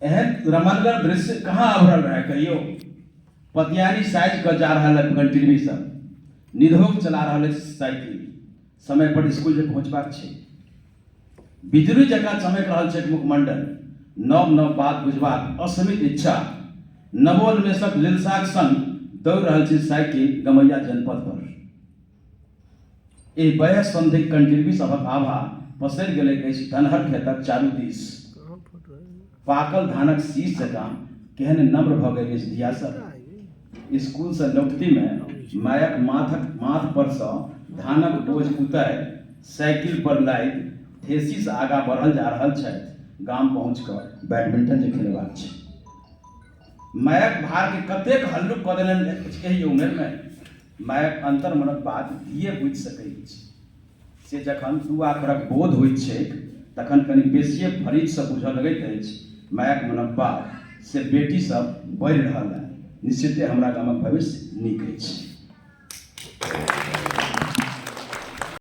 एहन रमणगर दृश्य कहाँ आवरल रहे कहियो। पतियानी साइज का जा रहा है कंटिन्यू सब निधोक चला रहा है साइकिल, समय पर स्कूल जे पहुँचबाक छै। बिजली जकाँ चमक रहा है मुखमंडल, नव नव बात बुझबाक असीमित इच्छा, नवोन्मेषक लिलसाक संग दौड़ रहा है साइकिल गमैया जनपद पर। एहि वयः संधिक कंटिन्यू सबक आभा पसरि गेलै अछि धनहर खेतक चारू दिस। पाकल धानक शीश जकाँ केहन नम्र भऽ गेल अछि दिया सब। स्कूल से लौटती में मायक माथ पर सँ धानक बोझ उतारि साइकिल पर लादि ठेसी से आगाँ बढ़ल जा रहल छथि। गाम पहुँच कऽ बैडमिंटन जे खेलेबाक छै। मायक भार के कतेक हल्लुक कऽ देलनि एहि उमेर में। मायक अंतर्मनक बात दिए बुझि सकैत अछि। से जखन 2 आखरक बोध होइत छैक तखन कनि बेसिए फरीद से बुझऽ लगैत अछि। मायक मनक बात से बेटी सब बढ़ि रहल है, निश्चिते हमरा गामक भविष्य नीक अछि।